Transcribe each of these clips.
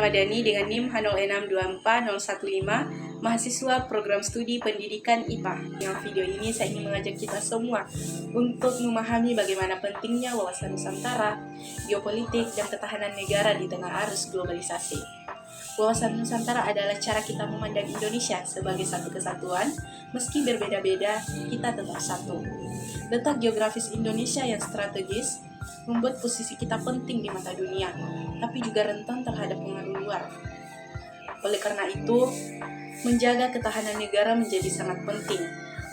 Ramadhani dengan NIM H0624015, mahasiswa program studi pendidikan IPA. Dengan video ini saya ingin mengajak kita semua untuk memahami bagaimana pentingnya wawasan Nusantara, geopolitik, dan ketahanan negara di tengah arus globalisasi. Wawasan Nusantara adalah cara kita memandang Indonesia sebagai satu kesatuan, meski berbeda-beda, kita tetap satu. Letak geografis Indonesia yang strategis membuat posisi kita penting di mata dunia, tapi juga rentan terhadap pengaruh luar. Oleh karena itu, menjaga ketahanan negara menjadi sangat penting,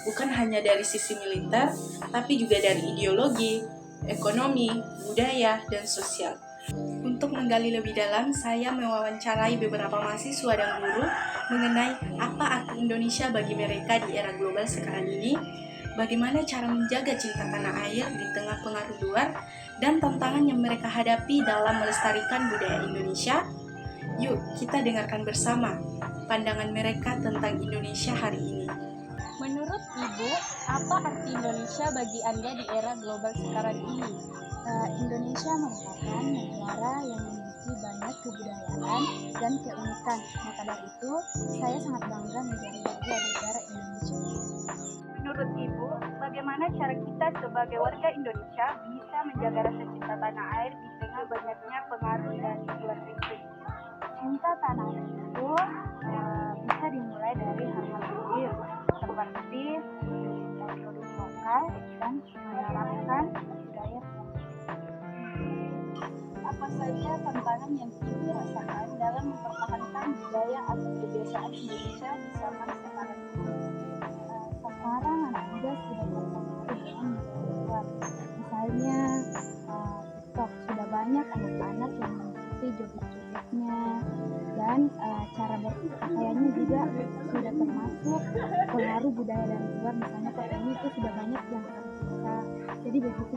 bukan hanya dari sisi militer, tapi juga dari ideologi, ekonomi, budaya, dan sosial. Untuk menggali lebih dalam, saya mewawancarai beberapa mahasiswa dan guru mengenai apa arti Indonesia bagi mereka di era global sekarang ini, bagaimana cara menjaga cinta tanah air di tengah pengaruh luar, dan tantangan yang mereka hadapi dalam melestarikan budaya Indonesia. Yuk, kita dengarkan bersama pandangan mereka tentang Indonesia hari ini. Menurut Ibu, apa arti Indonesia bagi Anda di era global sekarang ini? Indonesia merupakan negara yang memiliki banyak kebudayaan dan keunikan. Maka dari itu, saya sangat bangga menjadi warga negara Indonesia. Menurut Ibu, bagaimana cara kita sebagai warga Indonesia bisa menjaga rasa cinta tanah air di tengah banyaknya pengaruh dari luar negeri? Cinta tanah air itu bisa dimulai dari hal-hal kecil seperti mencintai produk lokal dan menerapkan budaya. Apa saja tantangan yang Ibu rasakan dalam mempertahankan budaya atau kebiasaan Indonesia di zaman sekarang ini? Sekarang anak muda sudah terpengaruh dengan budaya luar. Misalnya TikTok, sudah banyak anak-anak yang mengikuti joget-jogetnya, dan cara berpakaiannya juga sudah termasuk pengaruh budaya dari luar. Misalnya pakaiannya itu sudah banyak yang terbuka. Jadi begitu.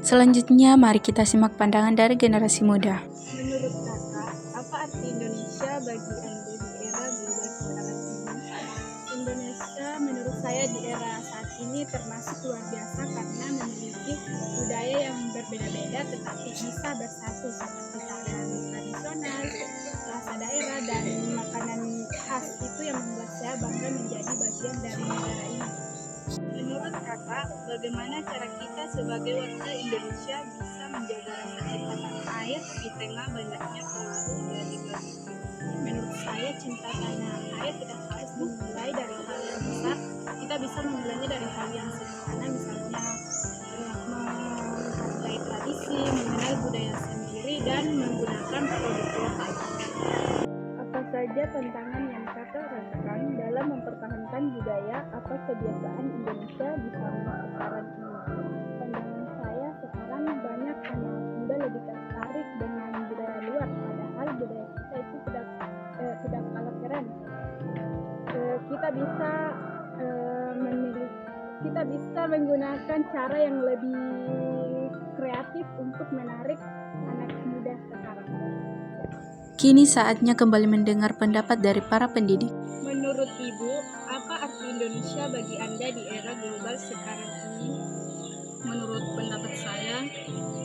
Selanjutnya, mari kita simak pandangan dari generasi muda. Menurut Kakak, apa arti Indonesia bagi Anda di era global sekarang ini? Indonesia menurut saya di era saat ini termasuk luar biasa karena memiliki budaya yang berbeda-beda tetapi bisa bersatu, seperti tarian tradisional, bahasa daerah, dan makanan khas. Itu yang membuat saya bangga menjadi bagian dari negara ini. Menurut Kakak, bagaimana cara kita sebagai warga Indonesia bisa menjaga rasa cinta tanah air di tengah banyaknya pengaruh dari luar negeri? Menurut saya, cinta tanah air tidak harus dimulai dari hal yang besar. Kita bisa memulainya dari hal yang sederhana, misalnya menghargai tradisi, mengenal budaya sendiri, dan menggunakan produk lokal. Apa saja tantangan yang Kakak rasakan dalam mempertahankan budaya atau kebiasaan Indonesia di zaman sekarang ini? Pandangan saya, sekarang banyak anak muda lebih tertarik dengan budaya luar, padahal budaya kita itu tidak kalah keren. Kita bisa menggunakan cara yang lebih kreatif untuk menarik anak muda sekarang. Kini saatnya kembali mendengar pendapat dari para pendidik. Menurut Ibu, apa arti Indonesia bagi Anda di era global sekarang ini? Menurut pendapat saya,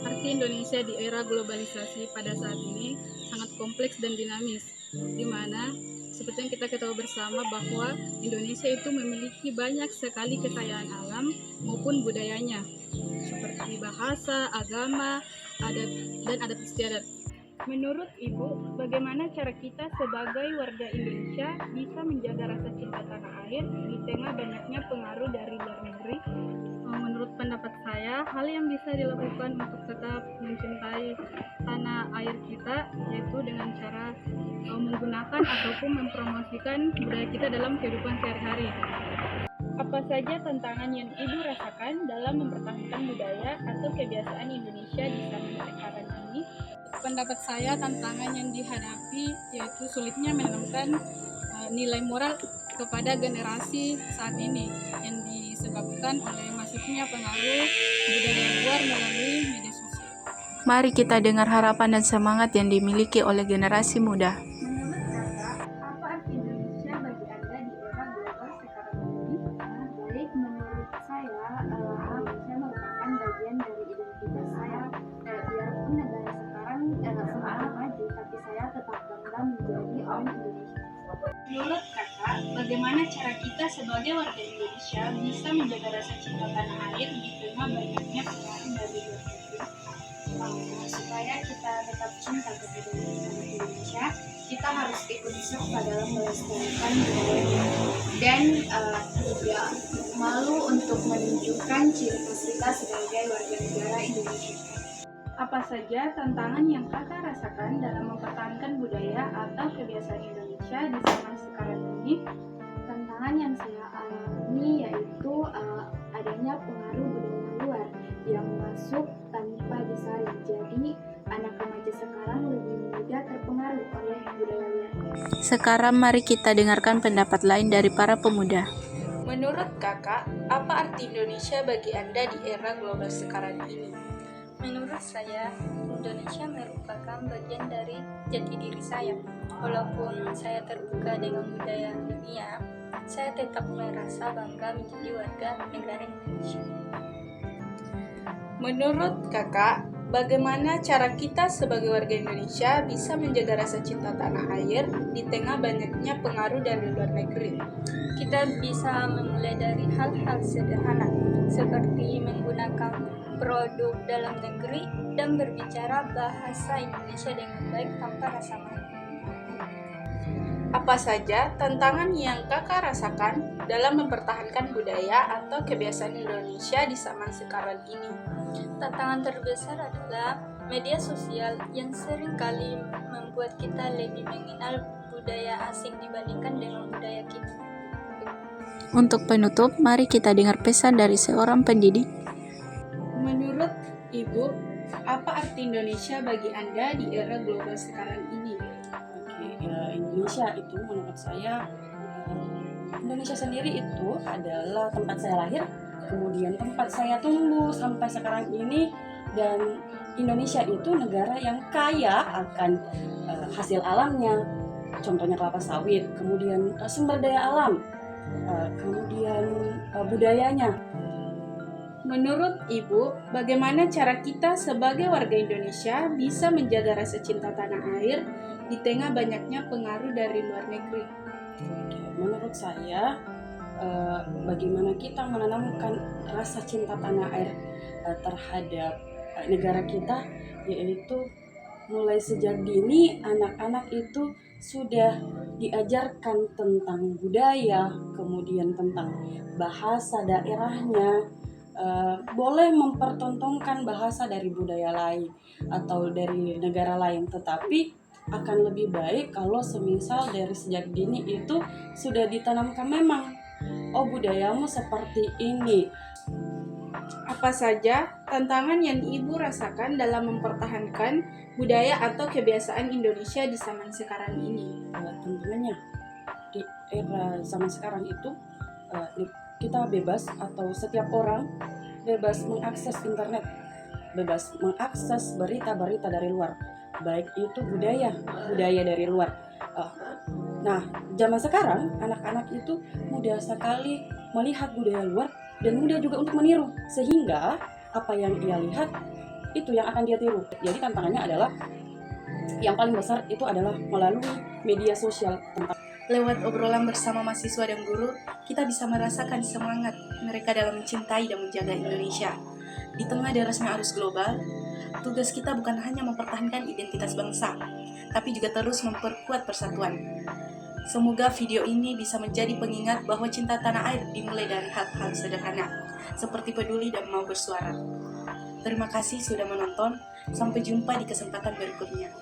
arti Indonesia di era globalisasi pada saat ini sangat kompleks dan dinamis, di mana seperti yang kita ketahui bersama bahwa Indonesia itu memiliki banyak sekali kekayaan alam maupun budayanya, seperti bahasa, agama, adat, dan adat istiadat. Menurut Ibu, bagaimana cara kita sebagai warga Indonesia bisa menjaga rasa cinta tanah air di tengah banyaknya pengaruh dari luar negeri? Menurut pendapat saya, hal yang bisa dilakukan untuk tetap mencintai tanah air kita yaitu dengan cara menggunakan ataupun mempromosikan budaya kita dalam kehidupan sehari-hari. Apa saja tantangan yang Ibu rasakan dalam mempertahankan budaya atau kebiasaan Indonesia di zaman sekarang ini? Pendapat saya, tantangan yang dihadapi yaitu sulitnya menanamkan nilai moral kepada generasi saat ini yang disebabkan oleh masifnya pengaruh budaya luar melalui media sosial. Mari kita dengar harapan dan semangat yang dimiliki oleh generasi muda. Menurut Kakak, apa arti Indonesia bagi Anda di era global sekarang ini? Baik, menurut saya, Indonesia merupakan bagian dari identitas saya. Biarpun negara sekarang semakin maju, tapi alam Indonesia. Menurut kakak, bagaimana cara kita sebagai warga Indonesia bisa menjaga rasa cinta tanah air di tengah banyaknya pengaruh dari luar negeri? Supaya kita tetap cinta kepada tanah Indonesia, kita harus ikut serta dalam melestarikan budaya dan tidak malu untuk menunjukkan ciri khas kita sebagai warga negara Indonesia. Apa saja tantangan yang kakak rasakan dalam mempertahankan budaya atau kebiasaan Indonesia di zaman sekarang ini? Tantangan yang saya alami yaitu adanya pengaruh budaya luar yang masuk tanpa disaring. Jadi anak remaja sekarang lebih mudah terpengaruh oleh budaya luar. Sekarang mari kita dengarkan pendapat lain dari para pemuda. Menurut kakak, apa arti Indonesia bagi Anda di era global sekarang ini? Menurut saya, Indonesia merupakan bagian dari jati diri saya. Walaupun saya terbuka dengan budaya dunia, saya tetap merasa bangga menjadi warga negara Indonesia. Menurut kakak, bagaimana cara kita sebagai warga Indonesia bisa menjaga rasa cinta tanah air di tengah banyaknya pengaruh dari luar negeri? Kita bisa memulai dari hal-hal sederhana, seperti menggunakan produk dalam negeri dan berbicara bahasa Indonesia dengan baik tanpa rasa malu. Apa saja tantangan yang kakak rasakan dalam mempertahankan budaya atau kebiasaan Indonesia di zaman sekarang ini? Tantangan terbesar adalah media sosial yang seringkali membuat kita lebih mengenal budaya asing dibandingkan dengan budaya kita. Untuk penutup, mari kita dengar pesan dari seorang pendidik. Menurut Ibu, apa arti Indonesia bagi Anda di era global sekarang ini? Indonesia itu menurut saya, Indonesia sendiri itu adalah tempat saya lahir, kemudian tempat saya tumbuh sampai sekarang ini, dan Indonesia itu negara yang kaya akan hasil alamnya, contohnya kelapa sawit, kemudian sumber daya alam, kemudian budayanya. Menurut Ibu, bagaimana cara kita sebagai warga Indonesia bisa menjaga rasa cinta tanah air di tengah banyaknya pengaruh dari luar negeri? Menurut saya, bagaimana kita menanamkan rasa cinta tanah air terhadap negara kita, yaitu mulai sejak dini anak-anak itu sudah diajarkan tentang budaya, kemudian tentang bahasa daerahnya. Boleh mempertontonkan bahasa dari budaya lain atau dari negara lain, tetapi akan lebih baik kalau semisal dari sejak dini itu sudah ditanamkan memang, oh budayamu seperti ini. Apa saja tantangan yang Ibu rasakan dalam mempertahankan budaya atau kebiasaan Indonesia di zaman sekarang ini? Tentunya di era zaman sekarang itu kita bebas, atau setiap orang bebas mengakses internet, bebas mengakses berita-berita dari luar, baik itu budaya dari luar. Nah, zaman sekarang anak-anak itu mudah sekali melihat budaya luar dan mudah juga untuk meniru, sehingga apa yang ia lihat itu yang akan dia tiru. Jadi tantangannya adalah yang paling besar itu adalah melalui media sosial. Lewat obrolan bersama mahasiswa dan guru, kita bisa merasakan semangat mereka dalam mencintai dan menjaga Indonesia. Di tengah derasnya arus global, tugas kita bukan hanya mempertahankan identitas bangsa, tapi juga terus memperkuat persatuan. Semoga video ini bisa menjadi pengingat bahwa cinta tanah air dimulai dari hal-hal sederhana, seperti peduli dan mau bersuara. Terima kasih sudah menonton, sampai jumpa di kesempatan berikutnya.